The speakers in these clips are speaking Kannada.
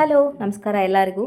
ಹಲೋ ನಮಸ್ಕಾರ ಎಲ್ಲರಿಗೂ.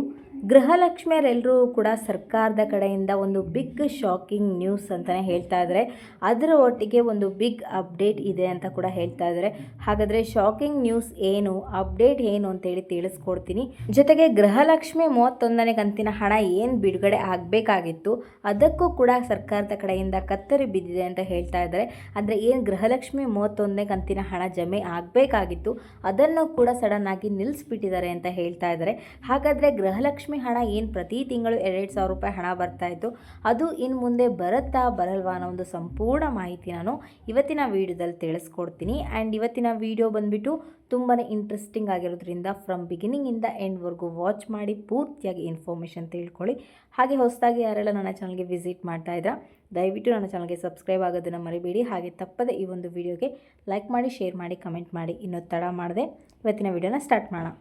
ಗೃಹಲಕ್ಷ್ಮಿಯರೆಲ್ಲರೂ ಕೂಡ ಸರ್ಕಾರದ ಕಡೆಯಿಂದ ಒಂದು ಬಿಗ್ ಶಾಕಿಂಗ್ ನ್ಯೂಸ್ ಅಂತಲೇ ಹೇಳ್ತಾ ಇದ್ದಾರೆ. ಅದರ ಒಟ್ಟಿಗೆ ಒಂದು ಬಿಗ್ ಅಪ್ಡೇಟ್ ಇದೆ ಅಂತ ಕೂಡ ಹೇಳ್ತಾ ಇದ್ದಾರೆ. ಹಾಗಾದರೆ ಶಾಕಿಂಗ್ ನ್ಯೂಸ್ ಏನು, ಅಪ್ಡೇಟ್ ಏನು ಅಂತೇಳಿ ತಿಳಿಸ್ಕೊಡ್ತೀನಿ. ಜೊತೆಗೆ ಗೃಹಲಕ್ಷ್ಮಿ 31ನೇ ಕಂತಿನ ಹಣ ಏನು ಬಿಡುಗಡೆ ಆಗಬೇಕಾಗಿತ್ತು ಅದಕ್ಕೂ ಕೂಡ ಸರ್ಕಾರದ ಕಡೆಯಿಂದ ಕತ್ತರಿ ಬಿದ್ದಿದೆ ಅಂತ ಹೇಳ್ತಾ ಇದ್ದಾರೆ. ಅಂದರೆ ಏನು ಗೃಹಲಕ್ಷ್ಮಿ 31ನೇ ಕಂತಿನ ಹಣ ಜಮೆ ಆಗಬೇಕಾಗಿತ್ತು ಅದನ್ನು ಕೂಡ ಸಡನ್ ಆಗಿ ನಿಲ್ಲಿಸ್ಬಿಟ್ಟಿದ್ದಾರೆ ಅಂತ ಹೇಳ್ತಾ ಇದ್ದಾರೆ. ಹಾಗಾದರೆ ಗೃಹಲಕ್ಷ್ಮಿ ಹಣ ಏನು ಪ್ರತಿ ತಿಂಗಳು 2,000 ರೂಪಾಯಿ ಹಣ ಬರ್ತಾ ಇತ್ತು ಅದು ಇನ್ನು ಮುಂದೆ ಬರುತ್ತಾ ಬರಲ್ವಾ ಅನ್ನೋ ಒಂದು ಸಂಪೂರ್ಣ ಮಾಹಿತಿ ನಾನು ಇವತ್ತಿನ ವಿಡಿಯೋದಲ್ಲಿ ತಿಳಿಸ್ಕೊಡ್ತೀನಿ. ಆ್ಯಂಡ್ ಇವತ್ತಿನ ವಿಡಿಯೋ ಬಂದುಬಿಟ್ಟು ತುಂಬಾ ಇಂಟ್ರೆಸ್ಟಿಂಗ್ ಆಗಿರೋದ್ರಿಂದ ಫ್ರಮ್ ಬಿಗಿನಿಂಗಿಂದ ಎಂಡ್ವರೆಗೂ ವಾಚ್ ಮಾಡಿ ಪೂರ್ತಿಯಾಗಿ ಇನ್ಫಾರ್ಮೇಷನ್ ತಿಳ್ಕೊಳ್ಳಿ. ಹಾಗೆ ಹೊಸದಾಗಿ ಯಾರೆಲ್ಲ ನನ್ನ ಚಾನಲ್ಗೆ ವಿಸಿಟ್ ಮಾಡ್ತಾ ಇದ್ರಾ ದಯವಿಟ್ಟು ನನ್ನ ಚಾನಲ್ಗೆ ಸಬ್ಸ್ಕ್ರೈಬ್ ಆಗೋದನ್ನು ಮರಿಬೇಡಿ. ಹಾಗೆ ತಪ್ಪದೆ ಈ ಒಂದು ವಿಡಿಯೋಗೆ ಲೈಕ್ ಮಾಡಿ, ಶೇರ್ ಮಾಡಿ, ಕಮೆಂಟ್ ಮಾಡಿ. ಇನ್ನೂ ತಡ ಮಾಡದೆ ಇವತ್ತಿನ ವಿಡಿಯೋನ ಸ್ಟಾರ್ಟ್ ಮಾಡೋಣ.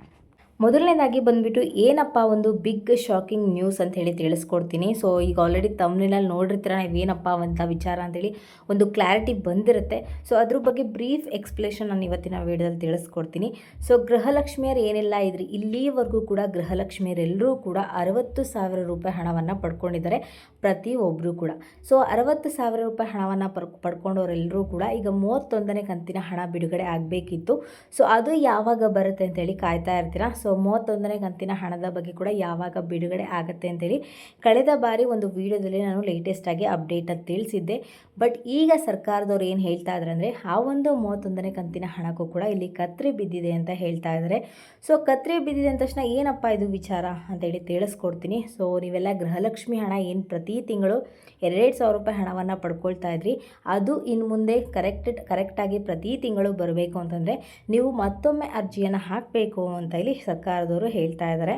ಮೊದಲನೇದಾಗಿ ಬಂದುಬಿಟ್ಟು ಏನಪ್ಪ ಒಂದು ಬಿಗ್ ಶಾಕಿಂಗ್ ನ್ಯೂಸ್ ಅಂತ ಹೇಳಿ ತಿಳಿಸ್ಕೊಡ್ತೀನಿ. ಸೊ ಈಗ ಆಲ್ರೆಡಿ ತಮ್ನಲ್ಲಿ ನೋಡಿರ್ತೀರ ನಾವೇನಪ್ಪ ಅಂತ ವಿಚಾರ ಅಂತೇಳಿ ಒಂದು ಕ್ಲಾರಿಟಿ ಬಂದಿರುತ್ತೆ. ಸೊ ಅದ್ರ ಬಗ್ಗೆ ಬ್ರೀಫ್ ಎಕ್ಸ್ಪ್ಲೇಷನ್ ನಾನು ಇವತ್ತಿನ ವಿಡಿಯೋದಲ್ಲಿ ತಿಳಿಸ್ಕೊಡ್ತೀನಿ. ಸೊ ಗೃಹಲಕ್ಷ್ಮಿಯರು ಏನೆಲ್ಲ ಇದ್ರಿ ಇಲ್ಲಿವರೆಗೂ ಕೂಡ ಗೃಹಲಕ್ಷ್ಮಿಯರೆಲ್ಲರೂ ಕೂಡ 60,000 ರೂಪಾಯಿ ಹಣವನ್ನು ಪಡ್ಕೊಂಡಿದ್ದಾರೆ ಪ್ರತಿಯೊಬ್ಬರು ಕೂಡ. ಸೊ 60,000 ರೂಪಾಯಿ ಹಣವನ್ನು ಪಡ್ಕೊಂಡವರೆಲ್ಲರೂ ಕೂಡ ಈಗ 31ನೇ ಕಂತಿನ ಹಣ ಬಿಡುಗಡೆ ಆಗಬೇಕಿತ್ತು. ಸೊ ಅದು ಯಾವಾಗ ಬರುತ್ತೆ ಅಂತೇಳಿ ಕಾಯ್ತಾ ಇರ್ತೀರಾ. ಸೊ 31ನೇ ಕಂತಿನ ಹಣದ ಬಗ್ಗೆ ಕೂಡ ಯಾವಾಗ ಬಿಡುಗಡೆ ಆಗುತ್ತೆ ಅಂತೇಳಿ ಕಳೆದ ಬಾರಿ ಒಂದು ವಿಡಿಯೋದಲ್ಲಿ ನಾನು ಲೇಟೆಸ್ಟಾಗಿ ಅಪ್ಡೇಟ್ ಅಂತ ತಿಳಿಸಿದ್ದೆ. ಬಟ್ ಈಗ ಸರ್ಕಾರದವ್ರು ಏನು ಹೇಳ್ತಾ ಇದ್ದಾರೆ ಅಂದರೆ ಆ ಒಂದು 31ನೇ ಕಂತಿನ ಹಣಕ್ಕೂ ಕೂಡ ಇಲ್ಲಿ ಕತ್ರಿ ಬಿದ್ದಿದೆ ಅಂತ ಹೇಳ್ತಾ ಇದ್ದಾರೆ. ಸೊ ಕತ್ರಿ ಬಿದ್ದಿದೆ ಅಂದ ತಕ್ಷಣ ಏನಪ್ಪ ಇದು ವಿಚಾರ ಅಂತೇಳಿ ತಿಳಿಸ್ಕೊಡ್ತೀನಿ. ಸೊ ನೀವೆಲ್ಲ ಗೃಹಲಕ್ಷ್ಮಿ ಹಣ ಏನು ಪ್ರತಿ ತಿಂಗಳು 2,000 ರೂಪಾಯಿ ಹಣವನ್ನು ಪಡ್ಕೊಳ್ತಾ ಇದ್ರಿ ಅದು ಇನ್ನು ಮುಂದೆ ಕರೆಕ್ಟಾಗಿ ಪ್ರತಿ ತಿಂಗಳು ಬರಬೇಕು ಅಂತಂದರೆ ನೀವು ಮತ್ತೊಮ್ಮೆ ಅರ್ಜಿಯನ್ನು ಹಾಕಬೇಕು ಅಂತ ಇಲ್ಲಿ ಸರ್ಕಾರದವರು ಹೇಳ್ತಾ ಇದ್ದಾರೆ.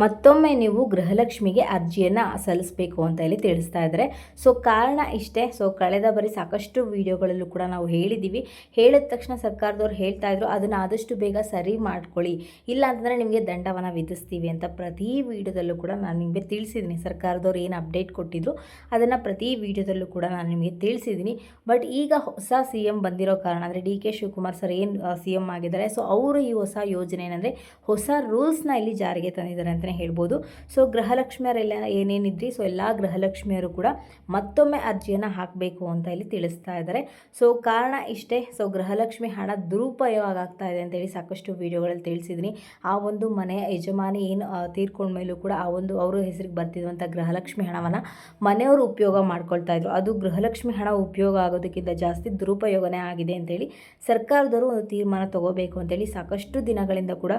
ಮತ್ತೊಮ್ಮೆ ನೀವು ಗೃಹಲಕ್ಷ್ಮಿಗೆ ಅರ್ಜಿಯನ್ನು ಸಲ್ಲಿಸಬೇಕು ಅಂತ ಹೇಳಿ ತಿಳಿಸ್ತಾ ಇದ್ದಾರೆ. ಸೊ ಕಾರಣ ಇಷ್ಟೇ. ಸೊ ಕಳೆದ ಬಾರಿ ಸಾಕಷ್ಟು ವಿಡಿಯೋಗಳಲ್ಲೂ ಕೂಡ ನಾವು ಹೇಳಿದ್ದೀವಿ. ಹೇಳಿದ ತಕ್ಷಣ ಸರ್ಕಾರದವ್ರು ಹೇಳ್ತಾ ಇದ್ರು ಅದನ್ನು ಆದಷ್ಟು ಬೇಗ ಸರಿ ಮಾಡ್ಕೊಳ್ಳಿ, ಇಲ್ಲ ಅಂತಂದರೆ ನಿಮಗೆ ದಂಡವನ್ನು ವಿಧಿಸ್ತೀವಿ ಅಂತ ಪ್ರತಿ ವಿಡಿಯೋದಲ್ಲೂ ಕೂಡ ನಾನು ನಿಮಗೆ ತಿಳಿಸಿದ್ದೀನಿ. ಸರ್ಕಾರದವ್ರು ಏನು ಅಪ್ಡೇಟ್ ಕೊಟ್ಟಿದ್ರು ಅದನ್ನು ಪ್ರತಿ ವಿಡಿಯೋದಲ್ಲೂ ಕೂಡ ನಾನು ನಿಮಗೆ ತಿಳಿಸಿದ್ದೀನಿ. ಬಟ್ ಈಗ ಹೊಸ CM ಬಂದಿರೋ ಕಾರಣ ಅಂದರೆ DK ಶಿವಕುಮಾರ್ ಸರ್ ಏನು CM ಆಗಿದ್ದಾರೆ. ಸೊ ಅವರು ಈ ಹೊಸ ಯೋಜನೆ ಏನಂದರೆ ಹೊಸ ರೂಲ್ಸ್ನ ಇಲ್ಲಿ ಜಾರಿಗೆ ತಂದಿದ್ದಾರೆ ಅಂತ ಹೇಳ್ಬೋದು. ಸೊ ಗೃಹಲಕ್ಷ್ಮಿಯರೆಲ್ಲ ಏನೇನಿದ್ರಿ ಸೊ ಎಲ್ಲ ಗೃಹಲಕ್ಷ್ಮಿಯರು ಕೂಡ ಮತ್ತೊಮ್ಮೆ ಅರ್ಜಿಯನ್ನು ಹಾಕಬೇಕು ಅಂತ ಇಲ್ಲಿ ತಿಳಿಸ್ತಾ ಇದ್ದಾರೆ. ಸೊ ಕಾರಣ ಇಷ್ಟೇ. ಸೊ ಗೃಹಲಕ್ಷ್ಮಿ ಹಣ ದುರುಪಯೋಗ ಆಗ್ತಾ ಇದೆ ಅಂತೇಳಿ ಸಾಕಷ್ಟು ವಿಡಿಯೋಗಳಲ್ಲಿ ತಿಳಿಸಿದ್ದೀನಿ. ಆ ಒಂದು ಮನೆಯ ಯಜಮಾನಿ ಏನು ತೀರ್ಕೊಂಡ ಮೇಲೂ ಕೂಡ ಆ ಒಂದು ಅವರ ಹೆಸರಿಗೆ ಬರ್ತಿರುವಂಥ ಗೃಹಲಕ್ಷ್ಮಿ ಹಣವನ್ನು ಮನೆಯವರು ಉಪಯೋಗ ಮಾಡ್ಕೊಳ್ತಾ ಇದ್ರು. ಅದು ಗೃಹಲಕ್ಷ್ಮಿ ಹಣ ಉಪಯೋಗ ಆಗೋದಕ್ಕಿಂತ ಜಾಸ್ತಿ ದುರುಪಯೋಗನೇ ಆಗಿದೆ ಅಂತೇಳಿ ಸರ್ಕಾರದವರು ಒಂದು ತೀರ್ಮಾನ ತಗೋಬೇಕು ಅಂತೇಳಿ ಸಾಕಷ್ಟು ದಿನಗಳಿಂದ ಕೂಡ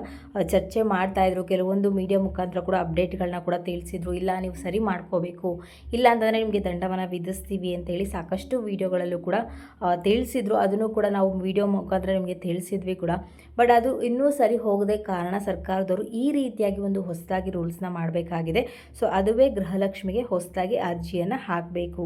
ಚರ್ಚೆ ಮಾಡ್ತಾಯಿದ್ರು. ಕೆಲವೊಂದು ಮೀಡಿಯಾ ಮುಖಾಂತರ ಕೂಡ ಅಪ್ಡೇಟ್ಗಳನ್ನ ಕೂಡ ತಿಳಿಸಿದ್ರು. ಇಲ್ಲ ನೀವು ಸರಿ ಮಾಡ್ಕೋಬೇಕು, ಇಲ್ಲ ಅಂತಂದರೆ ನಿಮಗೆ ದಂಡವನ್ನು ವಿಧಿಸ್ತೀವಿ ಅಂತೇಳಿ ಸಾಕಷ್ಟು ವಿಡಿಯೋಗಳಲ್ಲೂ ಕೂಡ ತಿಳಿಸಿದ್ರು. ಅದನ್ನು ಕೂಡ ನಾವು ವಿಡಿಯೋ ಮುಖಾಂತರ ನಿಮಗೆ ತಿಳಿಸಿದ್ವಿ ಕೂಡ. ಬಟ್ ಅದು ಇನ್ನೂ ಸರಿ ಹೋಗದೆ ಕಾರಣ ಸರ್ಕಾರದವರು ಈ ರೀತಿಯಾಗಿ ಒಂದು ಹೊಸದಾಗಿ ರೂಲ್ಸ್ನ ಮಾಡಬೇಕಾಗಿದೆ. ಸೊ ಅದುವೇ ಗೃಹಲಕ್ಷ್ಮಿಗೆ ಹೊಸದಾಗಿ ಅರ್ಜಿಯನ್ನು ಹಾಕಬೇಕು.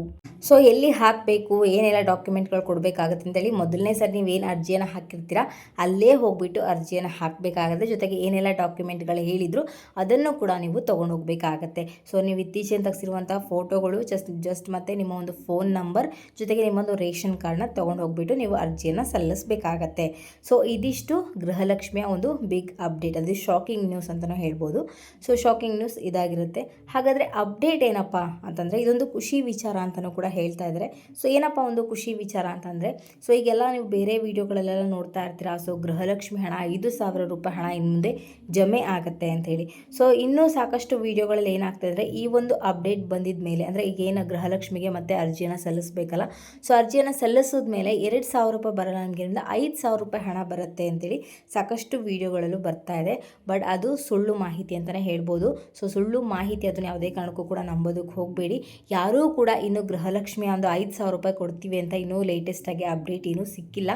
ಸೊ ಎಲ್ಲಿ ಹಾಕಬೇಕು, ಏನೆಲ್ಲ ಡಾಕ್ಯುಮೆಂಟ್ಗಳು ಕೊಡಬೇಕಾಗುತ್ತೆ ಅಂತೇಳಿ ಮೊದಲನೇ ಸರಿ ನೀವೇನು ಅರ್ಜಿಯನ್ನು ಹಾಕಿರ್ತೀರಾ ಅಲ್ಲೇ ಹೋಗ್ಬಿಟ್ಟು ಅರ್ಜಿಯನ್ನು ಹಾಕಬೇಕಾಗುತ್ತೆ. ಜೊತೆಗೆ ಏನೆಲ್ಲ ಡಾಕ್ಯುಮೆಂಟ್ಗಳು ಹೇಳಿದ್ರು ಅದನ್ನು ಕೂಡ ನೀವು ತೊಗೊಂಡು ಹೋಗಬೇಕಾಗತ್ತೆ. ಸೊ ನೀವು ಇತ್ತೀಚೆಗೆ ತೆಗೆಸಿರುವಂಥ ಫೋಟೋಗಳು ಜಸ್ಟ್ ಮತ್ತು ನಿಮ್ಮ ಒಂದು ಫೋನ್ ನಂಬರ್ ಜೊತೆಗೆ ನಿಮ್ಮೊಂದು ರೇಷನ್ ಕಾರ್ಡ್ನ ತೊಗೊಂಡು ಹೋಗ್ಬಿಟ್ಟು ನೀವು ಅರ್ಜಿಯನ್ನು ಸಲ್ಲಿಸಬೇಕಾಗತ್ತೆ. ಸೊ ಇದಿಷ್ಟು ಗೃಹಲಕ್ಷ್ಮಿಯ ಒಂದು ಬಿಗ್ ಅಪ್ಡೇಟ್, ಅದು ಶಾಕಿಂಗ್ ನ್ಯೂಸ್ ಅಂತಲೂ ಹೇಳ್ಬೋದು. ಸೊ ಶಾಕಿಂಗ್ ನ್ಯೂಸ್ ಇದಾಗಿರುತ್ತೆ. ಹಾಗಾದರೆ ಅಪ್ಡೇಟ್ ಏನಪ್ಪ ಅಂತಂದರೆ ಇದೊಂದು ಖುಷಿ ವಿಚಾರ ಅಂತಲೂ ಕೂಡ ಹೇಳ್ತಾ ಇದ್ದಾರೆ. ಸೊ ಏನಪ್ಪ ಒಂದು ಖುಷಿ ವಿಚಾರ ಅಂತಂದರೆ ಸೊ ಈಗೆಲ್ಲ ನೀವು ಬೇರೆ ವಿಡಿಯೋಗಳಲ್ಲೆಲ್ಲ ನೋಡ್ತಾ ಇರ್ತೀರಾ. ಸೊ ಗೃಹಲಕ್ಷ್ಮಿ ಹಣ 5,000 ರೂಪಾಯಿ ಹಣ ಇನ್ನು ಮುಂದೆ ಜಮೆ ಆಗುತ್ತೆ ಅಂಥೇಳಿ. ಸೊ ಇನ್ನೂ ಸಾಕಷ್ಟು ವಿಡಿಯೋಗಳಲ್ಲಿ ಏನಾಗ್ತಾ ಇದ್ದರೆ ಈ ಒಂದು ಅಪ್ಡೇಟ್ ಬಂದಿದ ಮೇಲೆ ಅಂದರೆ ಈಗೇನು ಗೃಹಲಕ್ಷ್ಮಿಗೆ ಮತ್ತೆ ಅರ್ಜಿಯನ್ನು ಸಲ್ಲಿಸಬೇಕಲ್ಲ, ಸೊ ಅರ್ಜಿಯನ್ನು ಸಲ್ಲಿಸಿದ ಮೇಲೆ 2,000 ರೂಪಾಯಿ ಬರಲ್ಲ ನಮಗೆ, 5,000 ರೂಪಾಯಿ ಹಣ ಬರುತ್ತೆ ಅಂತೇಳಿ ಸಾಕಷ್ಟು ವಿಡಿಯೋಗಳಲ್ಲೂ ಬರ್ತಾ ಇದೆ. ಬಟ್ ಅದು ಸುಳ್ಳು ಮಾಹಿತಿ ಅಂತಲೇ ಹೇಳ್ಬೋದು. ಸೊ ಸುಳ್ಳು ಮಾಹಿತಿ, ಅದನ್ನು ಯಾವುದೇ ಕಾರಣಕ್ಕೂ ಕೂಡ ನಂಬೋದಕ್ಕೆ ಹೋಗಬೇಡಿ. ಯಾರೂ ಕೂಡ ಇನ್ನು ಗೃಹಲಕ್ಷ್ಮಿ ಒಂದು 5,000 ರೂಪಾಯಿ ಕೊಡ್ತೀವಿ ಅಂತ ಇನ್ನೂ ಲೇಟೆಸ್ಟಾಗಿ ಅಪ್ಡೇಟ್ ಏನೂ ಸಿಕ್ಕಿಲ್ಲ.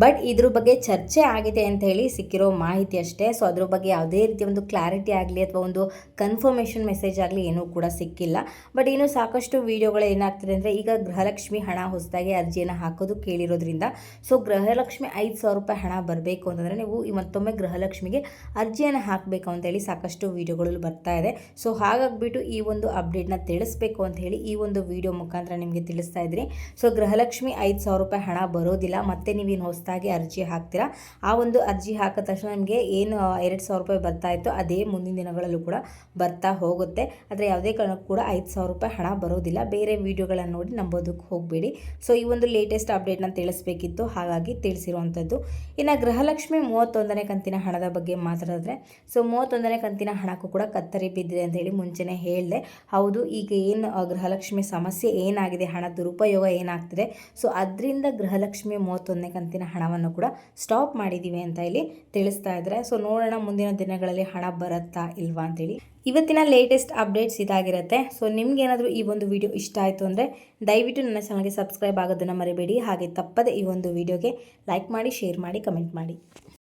ಬಟ್ ಇದ್ರ ಬಗ್ಗೆ ಚರ್ಚೆ ಆಗಿದೆ ಅಂತ ಹೇಳಿ ಸಿಕ್ಕಿರೋ ಮಾಹಿತಿ ಅಷ್ಟೇ. ಸೊ ಅದ್ರ ಬಗ್ಗೆ ಯಾವುದೇ ರೀತಿಯ ಒಂದು ಕ್ಲಾರಿಟಿ ಆಗಲಿ ಅಥವಾ ಒಂದು ಕನ್ಫರ್ಮೇಷನ್ ಮೆಸೇಜ್ ಆಗಲಿ ಏನೂ ಕೂಡ ಸಿಕ್ಕಿಲ್ಲ. ಬಟ್ ಇನ್ನು ಸಾಕಷ್ಟು ವಿಡಿಯೋಗಳು ಏನಾಗ್ತಿದೆ ಅಂದರೆ, ಈಗ ಗೃಹಲಕ್ಷ್ಮಿ ಹಣ ಹೊಸದಾಗಿ ಅರ್ಜಿಯನ್ನು ಹಾಕೋದು ಕೇಳಿರೋದ್ರಿಂದ ಸೊ ಗೃಹಲಕ್ಷ್ಮಿ 5,000 ರೂಪಾಯಿ ಹಣ ಬರಬೇಕು ಅಂತಂದರೆ ನೀವು ಮತ್ತೊಮ್ಮೆ ಗೃಹಲಕ್ಷ್ಮಿಗೆ ಅರ್ಜಿಯನ್ನು ಹಾಕಬೇಕು ಅಂತೇಳಿ ಸಾಕಷ್ಟು ವಿಡಿಯೋಗಳು ಬರ್ತಾ ಇದೆ. ಸೊ ಹಾಗಾಗಿಬಿಟ್ಟು ಈ ಒಂದು ಅಪ್ಡೇಟ್ನ ತಿಳಿಸ್ಬೇಕು ಅಂತ ಹೇಳಿ ಈ ಒಂದು ವಿಡಿಯೋ ಮುಖಾಂತರ ನಿಮಗೆ ತಿಳಿಸ್ತಾ ಇದ್ದೀನಿ. ಸೊ ಗೃಹಲಕ್ಷ್ಮಿ 5,000 ರೂಪಾಯಿ ಹಣ ಬರೋದಿಲ್ಲ. ಮತ್ತೆ ನೀವೇನು ಹೊಸದಾಗಿ ಅರ್ಜಿ ಹಾಕ್ತೀರಾ, ಆ ಒಂದು ಅರ್ಜಿ ಹಾಕಿದ ತಕ್ಷಣ ನಿಮಗೆ ಏನು 2,000 ರೂಪಾಯಿ ಬರ್ತಾ ಇತ್ತು ಅದೇ ಮುಂದಿನ ದಿನಗಳಲ್ಲೂ ಕೂಡ ಬರ್ತಾ ಹೋಗುತ್ತೆ. ಆದರೆ ಯಾವುದೇ ಕಾರಣಕ್ಕೂ ಕೂಡ 5,000 ರೂಪಾಯಿ ಹಣ ಬರೋದಿಲ್ಲ. ಬೇರೆ ವಿಡಿಯೋಗಳನ್ನು ನೋಡಿ ನಂಬೋದಕ್ಕೆ ಹೋಗಬೇಡಿ. ಸೊ ಈ ಒಂದು ಲೇಟೆಸ್ಟ್ ಅಪ್ಡೇಟ್ನ ತಿಳಿಸ್ಬೇಕಿತ್ತು, ಹಾಗಾಗಿ ತಿಳಿಸಿರುವಂಥದ್ದು. ಇನ್ನು ಗೃಹಲಕ್ಷ್ಮಿ 31ನೇ ಕಂತಿನ ಹಣದ ಬಗ್ಗೆ ಮಾತಾಡಿದ್ರೆ, ಸೊ 31ನೇ ಕಂತಿನ ಹಣಕ್ಕೂ ಕೂಡ ಕತ್ತರಿ ಬಿದ್ದಿದೆ ಅಂತ ಹೇಳಿ ಮುಂಚೆನೇ ಹೇಳಿದೆ. ಹೌದು, ಈಗ ಏನು ಗೃಹಲಕ್ಷ್ಮಿ ಸಮಸ್ಯೆ ಏನಾಗಿದೆ, ಹಣ ದುರುಪಯೋಗ ಏನಾಗ್ತಿದೆ, ಸೊ ಅದರಿಂದ ಗೃಹಲಕ್ಷ್ಮಿ 31ನೇ ಕಂತಿನ ಹಣವನ್ನು ಕೂಡ ಸ್ಟಾಪ್ ಮಾಡಿದ್ದೀವಿ ಅಂತ ಇಲ್ಲಿ ತಿಳಿಸ್ತಾ ಇದ್ದಾರೆ. ಸೊ ನೋಡೋಣ ಮುಂದಿನ ದಿನಗಳಲ್ಲಿ ಹಣ ಬರುತ್ತಾ ಇಲ್ವಾ ಅಂತೇಳಿ. ಇವತ್ತಿನ ಲೇಟೆಸ್ಟ್ ಅಪ್ಡೇಟ್ಸ್ ಇದಾಗಿರುತ್ತೆ. ಸೊ ನಿಮ್ಗೇನಾದರೂ ಈ ಒಂದು ವಿಡಿಯೋ ಇಷ್ಟ ಆಯಿತು ಅಂದರೆ ದಯವಿಟ್ಟು ನನ್ನ ಚಾನಲ್ಗೆ ಸಬ್ಸ್ಕ್ರೈಬ್ ಆಗೋದನ್ನು ಮರಿಬೇಡಿ. ಹಾಗೆ ತಪ್ಪದೆ ಈ ಒಂದು ವಿಡಿಯೋಗೆ ಲೈಕ್ ಮಾಡಿ, ಶೇರ್ ಮಾಡಿ, ಕಮೆಂಟ್ ಮಾಡಿ.